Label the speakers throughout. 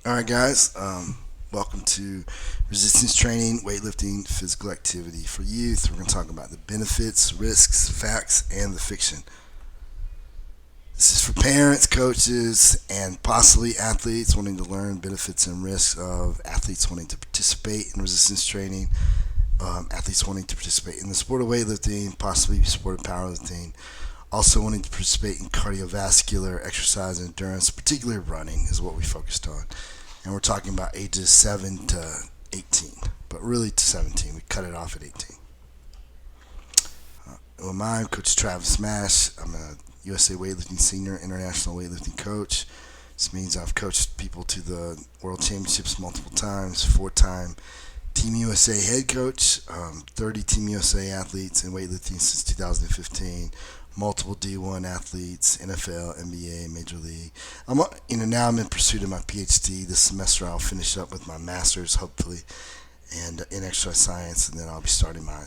Speaker 1: All right, guys. Welcome to resistance training, weightlifting, physical activity for youth. We're going to talk about the benefits, risks, facts, and the fiction. This is for parents, coaches, and possibly athletes wanting to learn benefits and risks of athletes wanting to participate in resistance training, athletes wanting to participate in the sport of weightlifting, possibly the sport of powerlifting, also wanting to participate in cardiovascular exercise and endurance, particularly running is what we focused on. And we're talking about ages 7 to 18, but really to 17. We cut it off at 18. I'm Coach Travis Mash. I'm a USA Weightlifting Senior International Weightlifting Coach. This means I've coached people to the World Championships multiple times, 4-time Team USA head coach, 30 Team USA athletes in weightlifting since 2015, multiple D1 athletes, NFL, NBA, Major League. Now I'm in pursuit of my PhD. This semester I'll finish up with my master's, hopefully, and in exercise science, and then I'll be starting my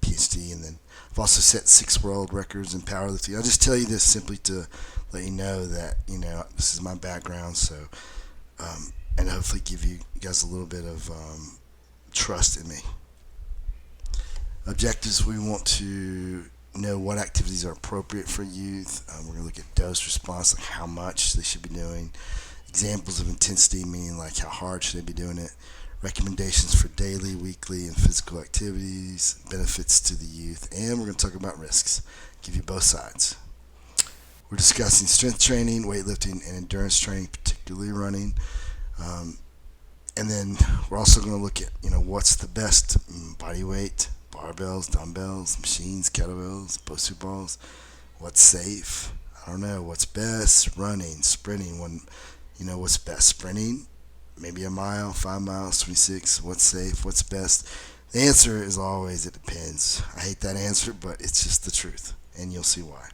Speaker 1: PhD. And then I've also set 6 world records in powerlifting. I'll just tell you this simply to let you know that this is my background, so and hopefully give you guys a little bit of trust in me. Objectives: we want to know what activities are appropriate for youth. We're going to look at dose response, like how much they should be doing. Examples of intensity, meaning like how hard should they be doing it. Recommendations for daily, weekly, and physical activities. Benefits to the youth. And we're going to talk about risks. Give you both sides. We're discussing strength training, weightlifting, and endurance training, particularly running. And then we're also going to look at, what's the best body weight, barbells, dumbbells, machines, kettlebells, BOSU balls. What's safe? I don't know. What's best? Running, sprinting. What's best? Sprinting, maybe a mile, 5 miles, 26. What's safe? What's best? The answer is always it depends. I hate that answer, but it's just the truth, and you'll see why.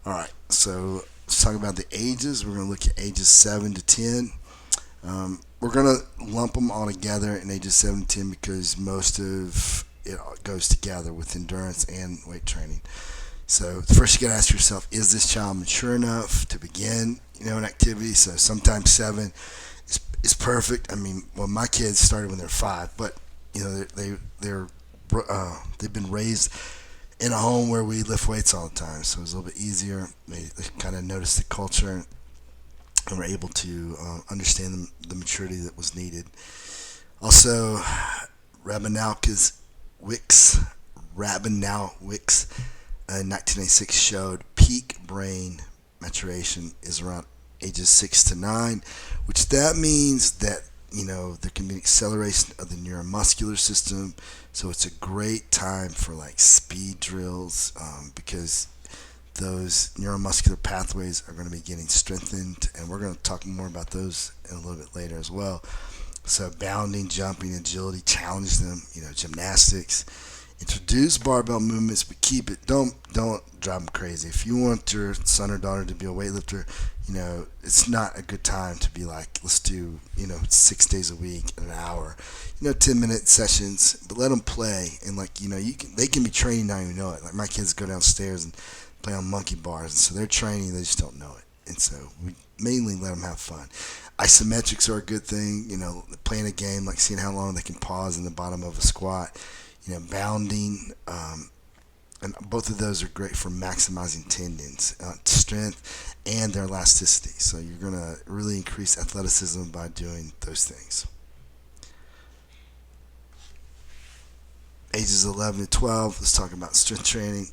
Speaker 1: All right, so let's talk about the ages. We're going to look at ages 7 to 10. We're going to lump them all together in ages 7 to 10 because most of it goes together with endurance and weight training. So first you got to ask yourself, is this child mature enough to begin, an activity? So sometimes 7 is perfect. My kids started when they're 5, but they've been raised in a home where we lift weights all the time, so it was a little bit easier. They kind of noticed the culture and were able to understand the maturity that was needed. Also, Rabinowitz in 1986 showed peak brain maturation is around ages 6 to 9, which that means that there can be an acceleration of the neuromuscular system. So it's a great time for like speed drills because those neuromuscular pathways are going to be getting strengthened, and we're going to talk more about those in a little bit later as well. So bounding, jumping, agility, challenge them, gymnastics. Introduce barbell movements, but keep it. Don't drive them crazy. If you want your son or daughter to be a weightlifter, it's not a good time to be like, let's do, 6 days a week, an hour, 10-minute sessions, but let them play. And they can be training, not even know it. Like my kids go downstairs and play on monkey bars, and so they're training, they just don't know it. And so we mainly let them have fun. Isometrics are a good thing, playing a game, like seeing how long they can pause in the bottom of a squat, bounding, and both of those are great for maximizing tendons, strength, and their elasticity. So you're going to really increase athleticism by doing those things. Ages 11 to 12, let's talk about strength training.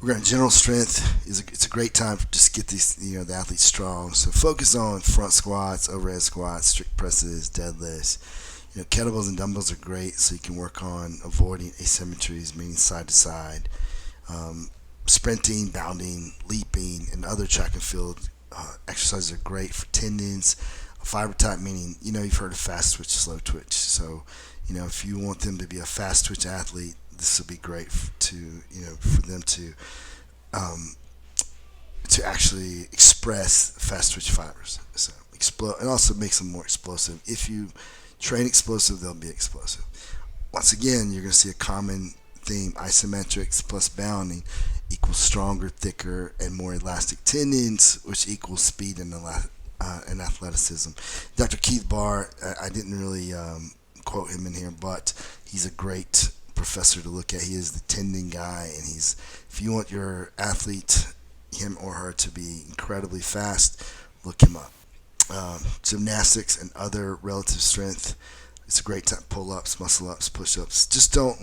Speaker 1: We're going to general strength. It's a great time to just get these, the athletes strong. So focus on front squats, overhead squats, strict presses, deadlifts. Kettlebells and dumbbells are great, so you can work on avoiding asymmetries, meaning side to side. Sprinting, bounding, leaping, and other track and field exercises are great for tendons. Fiber type, meaning, you've heard of fast twitch, slow twitch. So, if you want them to be a fast twitch athlete, this will be great for them to actually express fast twitch fibers. So explode, and also makes them more explosive. If you train explosive, they'll be explosive. Once again, you're going to see a common theme: isometrics plus bounding equals stronger, thicker, and more elastic tendons, which equals speed and athleticism. Dr. Keith Barr, I didn't really quote him in here, but he's a great professor to look at. He is the tendon guy, and if you want your athlete, him or her, to be incredibly fast, look him up. Gymnastics and other relative strength. It's a great time. Pull-ups, muscle-ups, push-ups. Just don't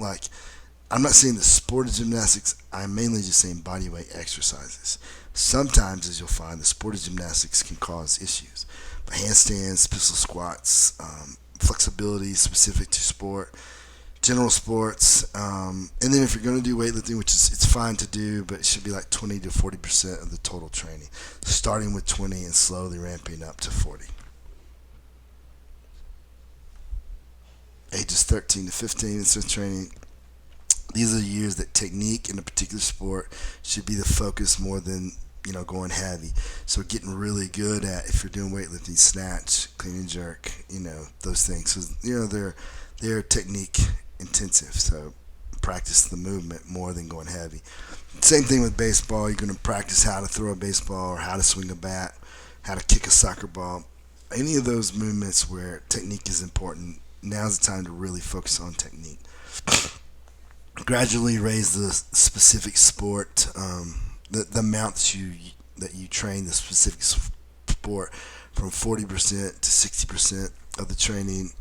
Speaker 1: I'm not saying the sport of gymnastics. I'm mainly just saying body weight exercises. Sometimes, as you'll find, the sport of gymnastics can cause issues. But handstands, pistol squats, flexibility specific to sport, general sports, and then if you're going to do weightlifting, which is it's fine to do, but it should be like 20 to 40% of the total training, starting with 20 and slowly ramping up to 40. Ages 13 to 15 in strength training. These are the years that technique in a particular sport should be the focus more than going heavy. So getting really good at, if you're doing weightlifting, snatch, clean and jerk, those things. So they're technique intensive. So practice the movement more than going heavy. Same thing with baseball. You're going to practice how to throw a baseball or how to swing a bat, how to kick a soccer ball. Any of those movements where technique is important, now's the time to really focus on technique. Gradually raise the specific sport, the amount that you train the specific sport from 40% to 60% of the training,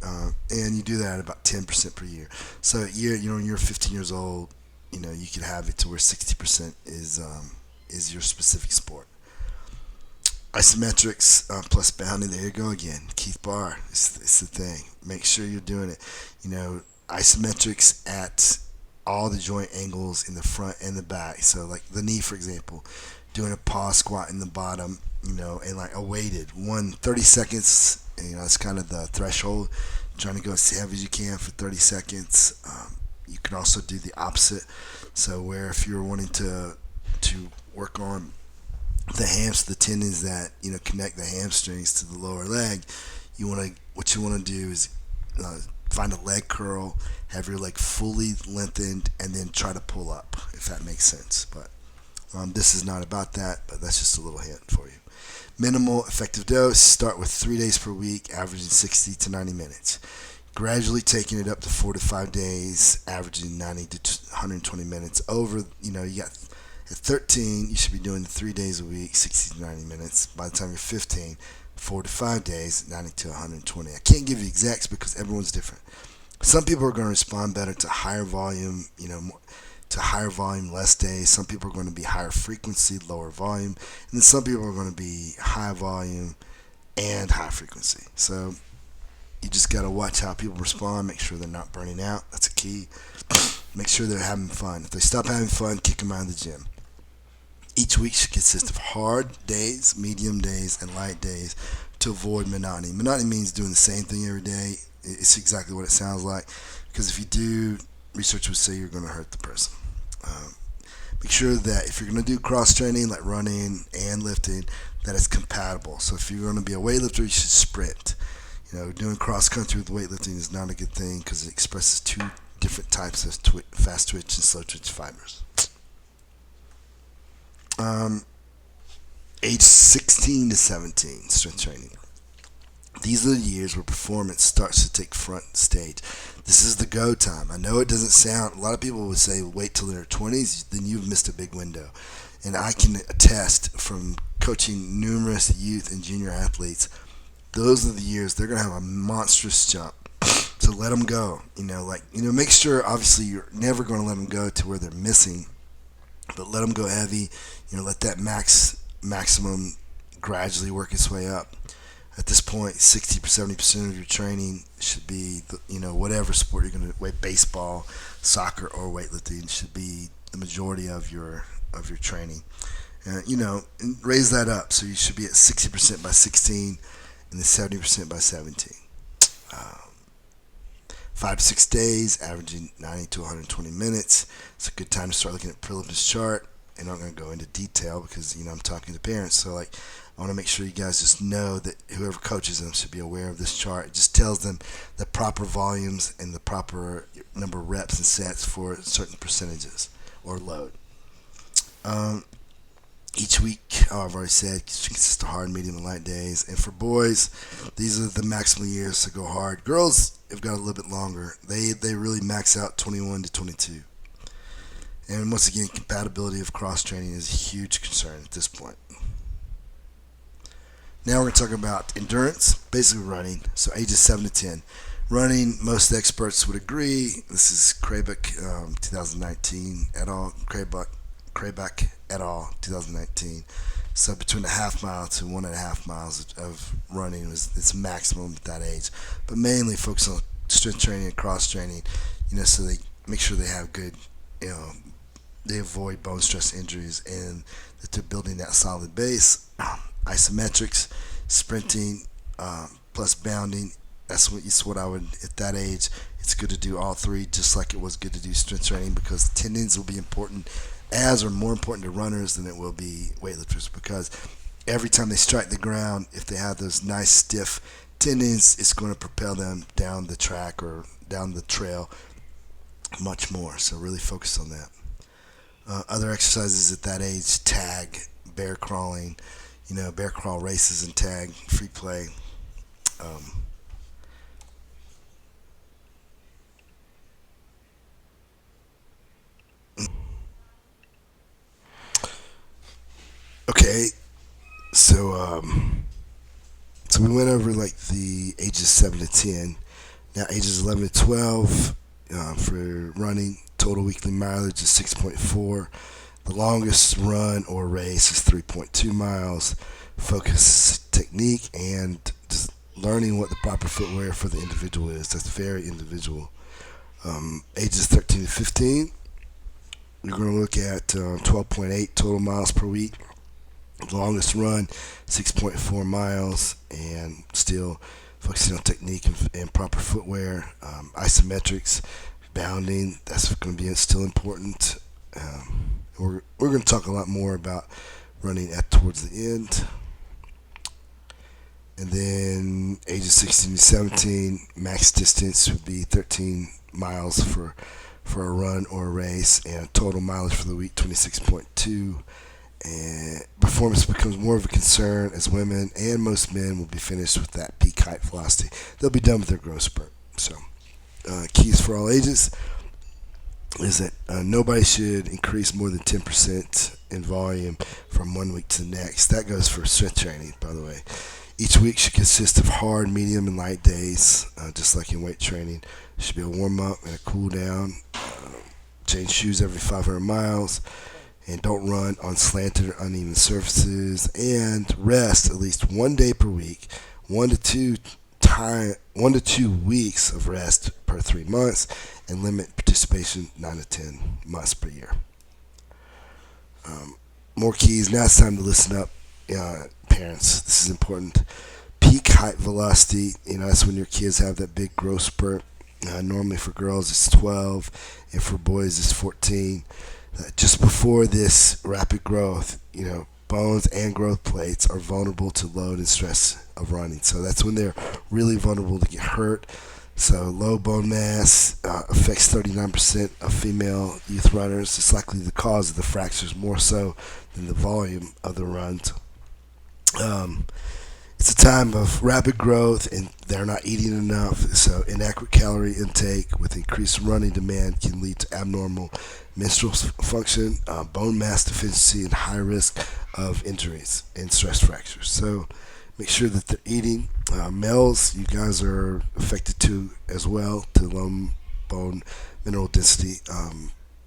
Speaker 1: and you do that at about 10% per year. So when you're 15 years old, you could have it to where 60% is your specific sport. Isometrics plus bounding. There you go again. Keith Barr. It's the thing. Make sure you're doing it. Isometrics at all the joint angles in the front and the back. So like the knee, for example, doing a pause squat in the bottom, and like a weighted 30 seconds. And, it's kind of the threshold. Trying to go as heavy as you can for 30 seconds. You can also do the opposite. So where if you're wanting to work on the tendons that connect the hamstrings to the lower leg, what you want to do is find a leg curl, have your leg fully lengthened, and then try to pull up, if that makes sense. But this is not about that, but that's just a little hint for you. Minimal effective dose. Start with 3 days per week, averaging 60 to 90 minutes. Gradually taking it up to 4 to 5 days, averaging 90 to 120 minutes. You got at 13, you should be doing 3 days a week, 60 to 90 minutes. By the time you're 15, 4 to 5 days, 90 to 120. I can't give you exacts because everyone's different. Some people are going to respond better to higher volume, less days. Some people are going to be higher frequency, lower volume. And then some people are going to be high volume and high frequency. So you just got to watch how people respond, make sure they're not burning out. That's a key. Make sure they're having fun. If they stop having fun, kick them out of the gym. Each week should consist of hard days, medium days, and light days to avoid monotony. Monotony means doing the same thing every day. It's exactly what it sounds like. Because if you do, research would say you're going to hurt the person. Make sure that if you're going to do cross training like running and lifting, that it's compatible. So if you're going to be a weightlifter, you should sprint. Doing cross country with weightlifting is not a good thing because it expresses two different types of fast twitch and slow twitch fibers. Age 16 to 17, strength training. These are the years where performance starts to take front stage. This is the go time. I know it doesn't sound, a lot of people would say wait till their 20s, then you've missed a big window. And I can attest from coaching numerous youth and junior athletes, those are the years they're going to have a monstrous jump. So let them go. Make sure, obviously, you're never going to let them go to where they're missing, but let them go heavy. Let that maximum gradually work its way up. At this point, 60 to 70% of your training should be, whatever sport you're going to, baseball, soccer, or weightlifting should be the majority of your training. And raise that up. So you should be at 60% by 16 and then 70% by 17. 5 to 6 days, averaging 90 to 120 minutes. It's a good time to start looking at Phillips' chart. And I'm going to go into detail because, I'm talking to parents. So, I want to make sure you guys just know that whoever coaches them should be aware of this chart. It just tells them the proper volumes and the proper number of reps and sets for certain percentages or load. Um, each week, I've already said, consists of hard, medium, and light days. And for boys, these are the maximum years to go hard. Girls have got a little bit longer. They really max out 21 to 22. And once again, compatibility of cross training is a huge concern at this point. Now we're going to talk about endurance, basically running. So ages 7 to 10. Running, most experts would agree. This is Krabak, 2019 et al. Krabak et al. 2019. So between a half mile to 1.5 miles of running is its maximum at that age. But mainly focus on strength training and cross training, so they make sure they have good, they avoid bone stress injuries and that they're building that solid base. Isometrics, sprinting, plus bounding. It's what I would, at that age, it's good to do all three, just like it was good to do strength training, because tendons will be important, as or more important to runners than it will be weightlifters, because every time they strike the ground, if they have those nice stiff tendons, it's going to propel them down the track or down the trail much more. So really focus on that. Other exercises at that age: tag, bear crawling, bear crawl races and tag, free play. Um, okay, so so we went over like the ages 7 to 10. Now ages 11 to 12, for running, total weekly mileage is 6.4. The longest run or race is 3.2 miles. Focus technique and just learning what the proper footwear for the individual is. That's very individual. Ages 13 to 15, we're going to look at 12.8 total miles per week. The longest run, 6.4 miles, and still focusing on technique and proper footwear. Isometrics, bounding, that's going to be still important. We're going to talk a lot more about running towards the end. And then ages 16 to 17, max distance would be 13 miles for a run or a race, and total mileage for the week 26.2. And performance becomes more of a concern as women and most men will be finished with that peak height velocity. They'll be done with their growth spurt. So, keys for all ages is that nobody should increase more than 10% in volume from one week to the next. That goes for strength training, by the way. Each week should consist of hard, medium, and light days, just like in weight training. There should be a warm-up and a cool-down. Change shoes every 500 miles. And don't run on slanted or uneven surfaces. And rest at least 1 day per week, 1 to 2 weeks of rest per 3 months, and limit participation 9 to 10 months per year. More keys. Now it's time to listen up, parents. This is important. Peak height velocity. That's when your kids have that big growth spurt. Normally for girls it's 12, and for boys it's 14. Just before this rapid growth, bones and growth plates are vulnerable to load and stress of running. So that's when they're really vulnerable to get hurt. So low bone mass affects 39% of female youth runners. It's likely the cause of the fractures more so than the volume of the runs. It's a time of rapid growth and they're not eating enough, so inadequate calorie intake with increased running demand can lead to abnormal menstrual function, bone mass deficiency, and high risk of injuries and stress fractures. So make sure that they're eating. Males, you guys are affected too as well, to low bone mineral density.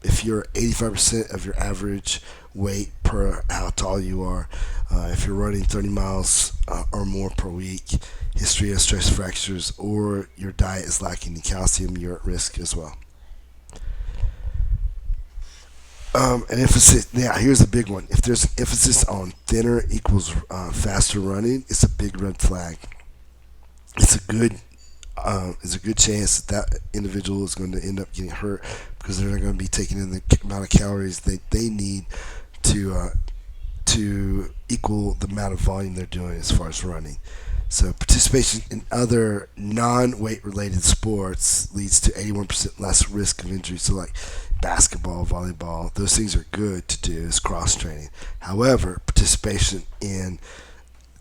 Speaker 1: If you're 85% of your average weight per how tall you are, if you're running 30 miles or more per week, history of stress fractures, or your diet is lacking in calcium, you're at risk as well. An emphasis. Now, here's a big one. If there's an emphasis on thinner equals faster running, it's a big red flag. It's a good chance that individual is going to end up getting hurt because they're not going to be taking in the amount of calories they need to equal the amount of volume they're doing as far as running. So participation in other non-weight related sports leads to 81% less risk of injury. So like basketball, volleyball, those things are good to do as cross training. However, participation in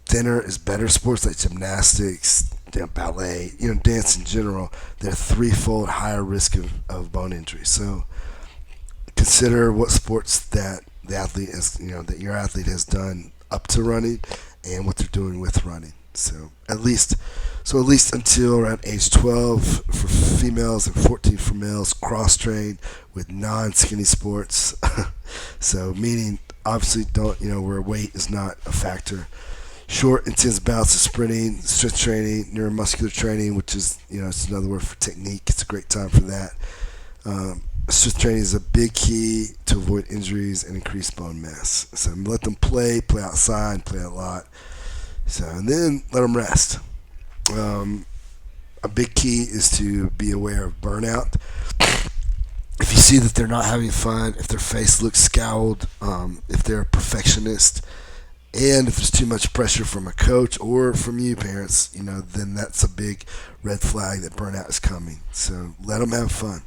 Speaker 1: thinner is better sports like gymnastics, ballet, dance in general, they're threefold higher risk of bone injury. So consider what sports that the athlete has, that your athlete has done up to running, and what they're doing with running. So at least until around age 12 for females and 14 for males, cross train with non-skinny sports. So meaning obviously don't where weight is not a factor. Short, intense bouts of sprinting, strength training, neuromuscular training, which is it's another word for technique. It's a great time for that. Strength training is a big key to avoid injuries and increase bone mass. So let them play outside, play a lot. So and then let them rest. A big key is to be aware of burnout. If you see that they're not having fun, if their face looks scowled, if they're a perfectionist, and if there's too much pressure from a coach or from you parents, then that's a big red flag that burnout is coming. So let them have fun.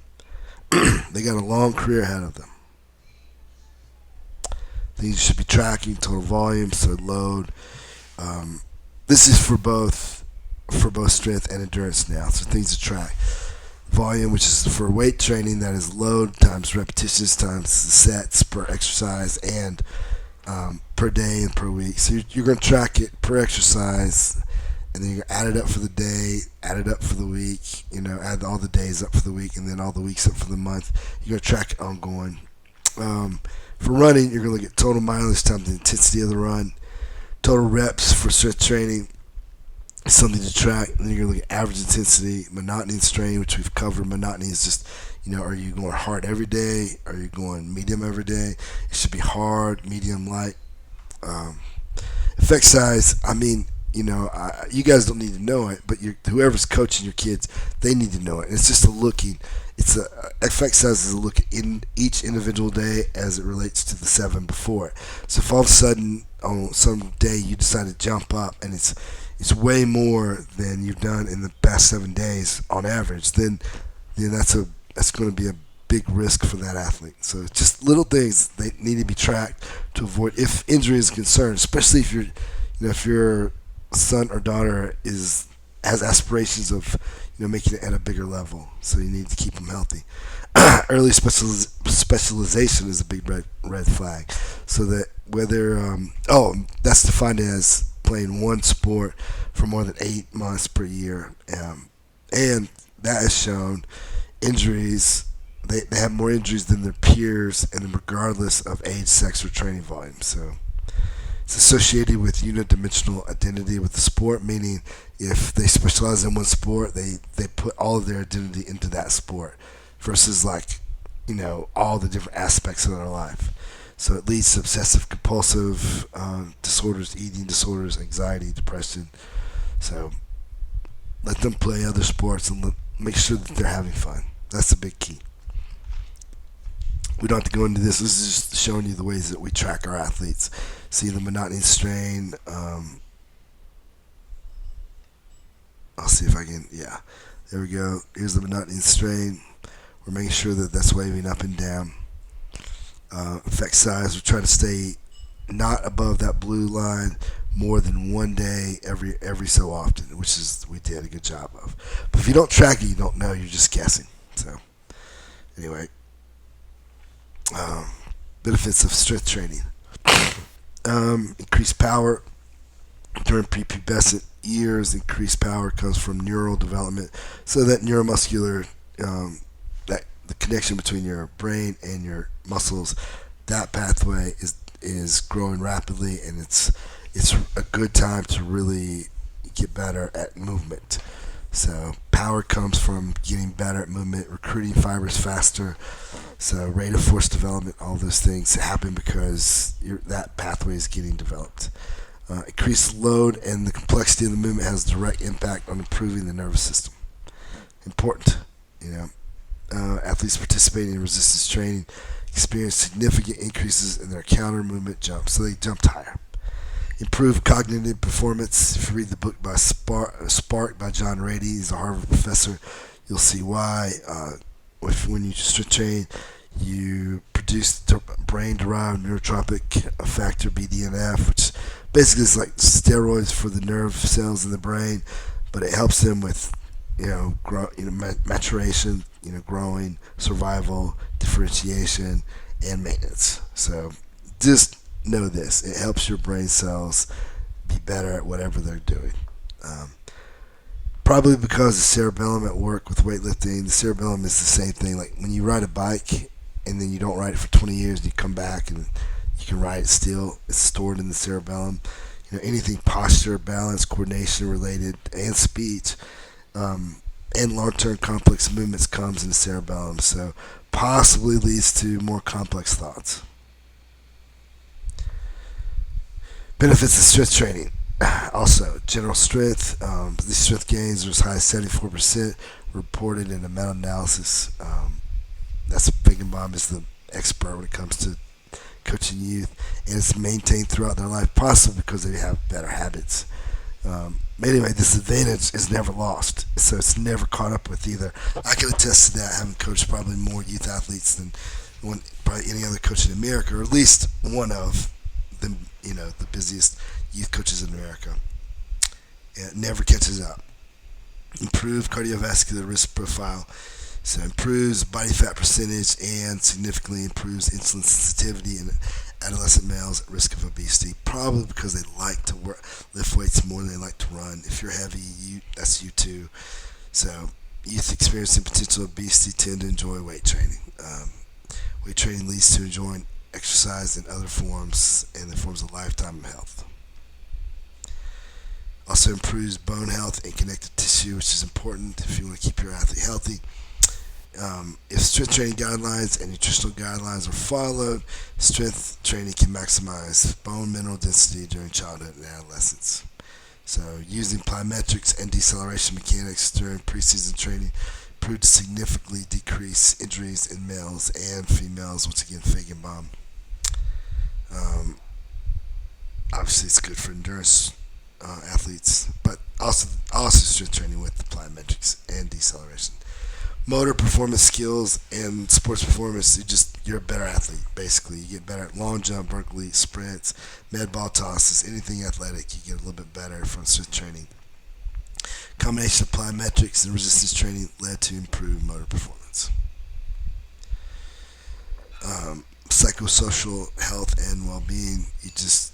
Speaker 1: They got a long career ahead of them. Things you should be tracking: total volume, so load. This is for both strength and endurance now. So things to track: volume, which is for weight training, that is load times repetitions times the sets per exercise and per day and per week. So you're going to track it per exercise, and then you're going to add it up for the day, add it up for the week, add all the days up for the week, and then all the weeks up for the month. You're going to track it ongoing. For running, you're going to look at total mileage times the intensity of the run. Total reps for strength training is something to track. And then you're going to look at average intensity, monotony and strain, which we've covered. Monotony is just, are you going hard every day? Are you going medium every day? It should be hard, medium, light. Effect size, you guys don't need to know it, but whoever's coaching your kids, they need to know it. And it's just effect size is a look in each individual day as it relates to the 7 before it. So if all of a sudden on some day you decide to jump up and it's way more than you've done in the past 7 days on average, then that's going to be a big risk for that athlete. So just little things they need to be tracked to avoid if injury is a concern, especially if your son or daughter has aspirations of making it at a bigger level. So you need to keep them healthy. Early specialization is a big red flag. So that whether that's defined as playing one sport for more than 8 months per year, and that has shown injuries. They have more injuries than their peers, and regardless of age, sex, or training volume. So it's associated with unidimensional identity with the sport, meaning if they specialize in one sport, they put all of their identity into that sport versus all the different aspects of their life. So it leads to obsessive compulsive disorders, eating disorders, anxiety, depression. So let them play other sports and make sure that they're having fun. That's the big key. We don't have to go into this. This is just showing you the ways that we track our athletes. See the monotony and strain. I'll see if I can. Yeah, there we go. Here's the monotony and strain. We're making sure that that's waving up and down. Effect size. We're trying to stay not above that blue line more than one day every so often, which is we did a good job of. But if you don't track it, you don't know. You're just guessing. So anyway. Benefits of strength training. Increased power during prepubescent years. Increased power comes from neural development. So that neuromuscular, that the connection between your brain and your muscles, that pathway is growing rapidly, and it's a good time to really get better at movement. So power comes from getting better at movement, recruiting fibers faster. So rate of force development, all those things happen because that pathway is getting developed. Increased load and the complexity of the movement has a direct impact on improving the nervous system. Important, athletes participating in resistance training experience significant increases in their counter movement jumps, so they jumped higher. Improve cognitive performance. If you read the book by Spark by John Rady, he's a Harvard professor, you'll see why. When you strength train, you produce brain-derived neurotropic factor (BDNF), which basically is like steroids for the nerve cells in the brain, but it helps them with maturation, growing, survival, differentiation, and maintenance. So just know this: it helps your brain cells be better at whatever they're doing. Um, Probably because the cerebellum at work with weightlifting, the cerebellum is the same thing. Like when you ride a bike and then you don't ride it for 20 years and you come back and you can ride it still, it's stored in the cerebellum. Anything posture, balance, coordination related, and speech, and long-term complex movements comes in the cerebellum. So possibly leads to more complex thoughts. Benefits of strength training. Also, general strength. These strength gains are as high as 74% reported in a meta-analysis. That's Feigenbaum is the expert when it comes to coaching youth, and it's maintained throughout their life, possibly because they have better habits. But anyway, this advantage is never lost, so it's never caught up with either. I can attest to that, having coached probably more youth athletes than probably any other coach in America, or at least one of them. The busiest youth coaches in America. It never catches up. Improve cardiovascular risk profile. So improves body fat percentage and significantly improves insulin sensitivity in adolescent males at risk of obesity. Probably because they like to lift weights more than they like to run. If you're heavy, that's you too. So youth experiencing potential obesity tend to enjoy weight training. Weight training leads to enjoying exercise in other forms and the forms of lifetime health. Also improves bone health and connective tissue, which is important if you want to keep your athlete healthy. If strength training guidelines and nutritional guidelines are followed, strength training can maximize bone mineral density during childhood and adolescence. So using plyometrics and deceleration mechanics during preseason training proved to significantly decrease injuries in males and females. Once again, Feigenbaum. Obviously, it's good for endurance athletes, but also strength training with the plyometrics and deceleration. Motor performance skills and sports performance, you're a better athlete, basically. You get better at long jump, vertical leap, sprints, med ball tosses, anything athletic, you get a little bit better from strength training. Combination of plyometrics and resistance training led to improved motor performance. Psychosocial health and well-being, it's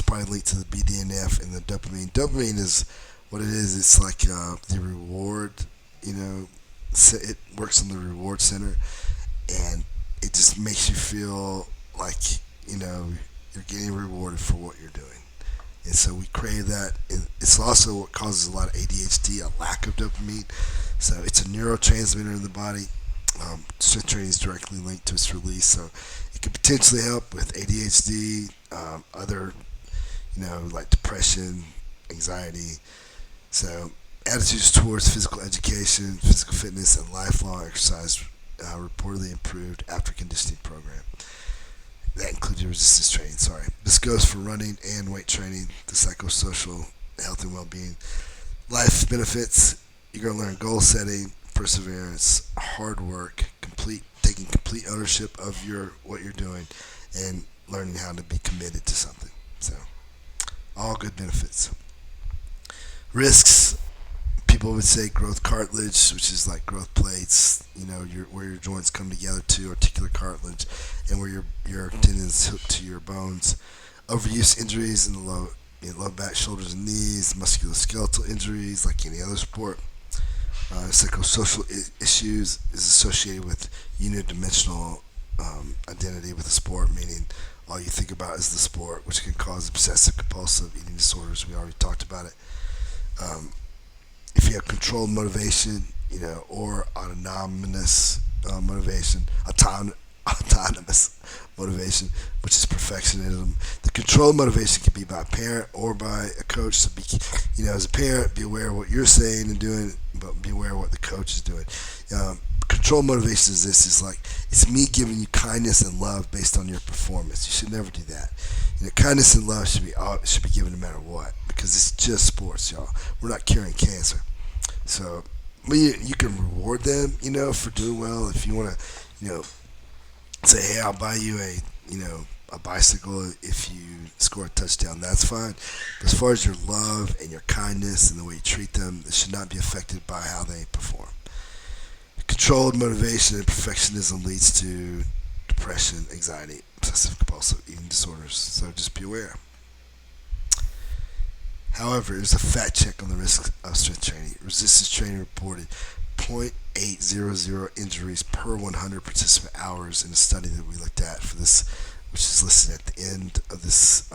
Speaker 1: probably linked to the BDNF and the dopamine. Dopamine is what it is. It's like the reward, it works on the reward center, and it just makes you feel like, you're getting rewarded for what you're doing. And so we crave that. It's also what causes a lot of ADHD, a lack of dopamine. So it's a neurotransmitter in the body. Strength training is directly linked to its release, so it could potentially help with ADHD, other, like depression, anxiety. So attitudes towards physical education, physical fitness, and lifelong exercise reportedly improved after conditioning program. That included resistance training. This goes for running and weight training, the psychosocial health and well-being. Life benefits: you're going to learn goal setting, perseverance, hard work, taking complete ownership of what you're doing, and learning how to be committed to something. So, all good benefits. Risks: people would say growth cartilage, which is like growth plates, where your joints come together to articular cartilage, and where your tendons hook to your bones. Overuse injuries in the low back, shoulders, and knees. Musculoskeletal injuries, like any other sport. Psychosocial issues is associated with unidimensional identity with the sport, meaning all you think about is the sport, which can cause obsessive compulsive eating disorders. We already talked about it. If you have controlled motivation, or autonomous motivation, autonomous motivation, which is perfectionism. The controlled motivation can be by a parent or by a coach. So, as a parent, be aware of what you're saying and doing, but be aware of what the coach is doing. Controlled motivation is this: is like it's me giving you kindness and love based on your performance. You should never do that. Kindness and love should be given no matter what, because it's just sports, y'all. We're not curing cancer. So, you can reward them, for doing well. If you want to, say, hey, I'll buy you a bicycle if you score a touchdown. That's fine. But as far as your love and your kindness and the way you treat them, it should not be affected by how they perform. Controlled motivation and perfectionism leads to depression, anxiety, obsessive compulsive eating disorders. So just be aware. However, there's a fact check on the risk of strength training. Resistance training reported 0.800 injuries per 100 participant hours in a study that we looked at for this, which is listed at the end of this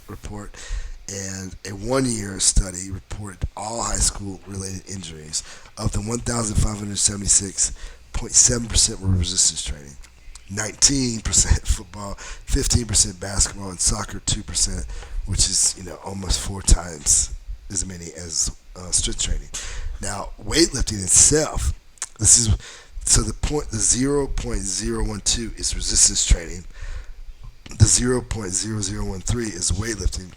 Speaker 1: report. And a one-year study reported all high school-related injuries. Of the 1,576, 0.7% were resistance training, 19% football, 15% basketball, and soccer 2%, which is almost 4 times as many as strength training. Now, weightlifting itself, the 0.012 is resistance training. The 0.0013 is weightlifting.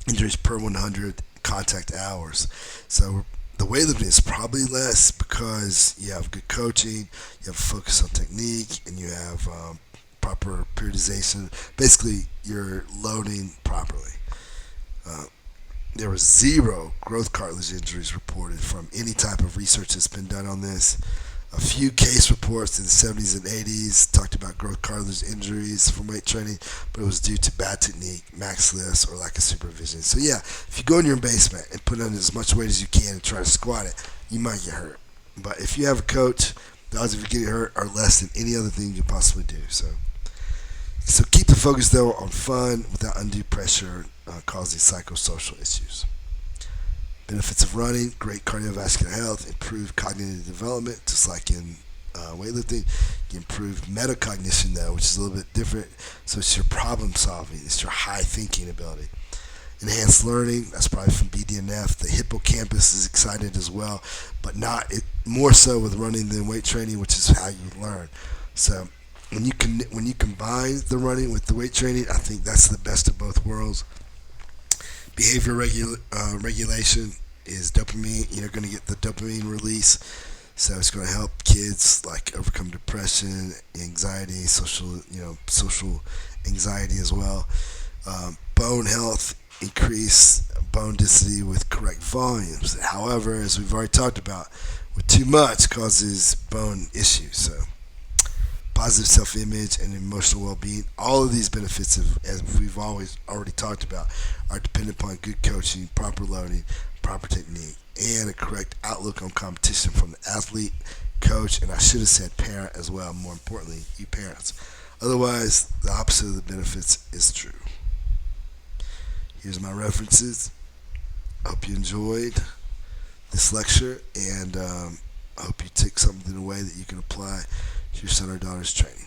Speaker 1: Injuries per 100 contact hours. So the weightlifting is probably less because you have good coaching, you have a focus on technique, and you have proper periodization. Basically, you're loading properly. There was 0 growth cartilage injuries reported from any type of research that's been done on this. A few case reports in the 70s and 80s talked about growth cartilage injuries from weight training, but it was due to bad technique, max lifts, or lack of supervision. So yeah, if you go in your basement and put on as much weight as you can and try to squat it, you might get hurt. But if you have a coach, the odds of you getting hurt are less than any other thing you could possibly do. So keep the focus though on fun without undue pressure causing psychosocial issues. Benefits of running: great cardiovascular health, improved cognitive development, just like in weightlifting. You improve metacognition though, which is a little bit different. So it's your problem solving, it's your high thinking ability. Enhanced learning, that's probably from BDNF. The hippocampus is excited as well, but more so with running than weight training, which is how you learn. So when you combine the running with the weight training, I think that's the best of both worlds. Behavior regulation is dopamine. You're going to get the dopamine release, so it's going to help kids overcome depression, anxiety, social anxiety as well. Bone health, increase bone density with correct volumes. However, as we've already talked about, with too much causes bone issues. So positive self-image and emotional well-being. All of these benefits, as we've already talked about, are dependent upon good coaching, proper loading, proper technique, and a correct outlook on competition from the athlete, coach, and I should have said parent as well, more importantly, you parents. Otherwise, the opposite of the benefits is true. Here's my references. I hope you enjoyed this lecture, and I hope you take something away that you can apply to your son or daughter's training.